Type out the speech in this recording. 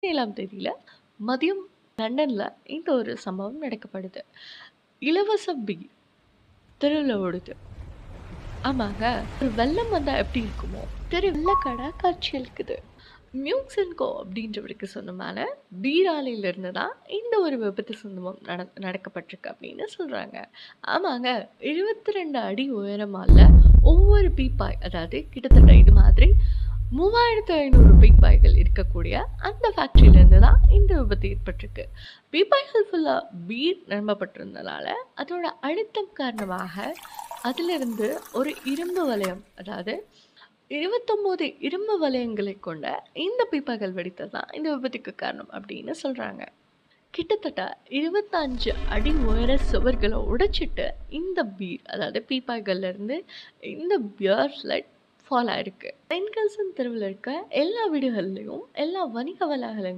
17ஆம் தேதியில மதியம் லண்டன்ல இந்த ஒரு சம்பவம் நடக்கப்படுது. இலவச பீர் தெருவுல ஓடுது. ஆமாங்க. ஒரு வெள்ளம் வந்தா எப்படி இருக்குமோ, வெள்ளக்காடா காட்சியளிக்குது. மியூக்ஸ் அண்ட் கோ அப்படின்றவருக்கு சொந்தமான பீர் ஆலையிலிருந்து தான் இந்த ஒரு விபத்து சம்பவம் நடக்கப்பட்டிருக்கு அப்படின்னு சொல்றாங்க. ஆமாங்க. 22 அடி உயரமால ஒவ்வொரு பீப்பாய் அதாவது கிட்டத்தட்ட இது மாதிரி 3500 பீப்பாய்கள் இருக்கக்கூடிய அந்த ஃபேக்டரியிலேருந்து தான் இந்த விபத்து ஏற்பட்டிருக்கு. பீப்பாய்கள் ஃபுல்லா பீர் நிரம்பப்பட்டிருந்தனால, அதோட அழுத்தம் காரணமாக அதிலிருந்து ஒரு இரும்பு வளையம் அதாவது 29 இரும்பு வளையங்களைக் கொண்ட இந்த பீப்பாய்கள் வெடித்தது தான் இந்த விபத்துக்கு காரணம் அப்படின்னு சொல்றாங்க. கிட்டத்தட்ட 25 அடி உயர சுவர்கள உடைச்சிட்டு இந்த பீர் அதாவது பீப்பாய்கள்ல இருந்து இந்த பியர் ஸ்லட் ஃபால் ஆயிருக்கு. பென்கல்சன் தெருவுல இருக்க எல்லா வீடுகள்லயும், எல்லா வணிக வளாகங்கள்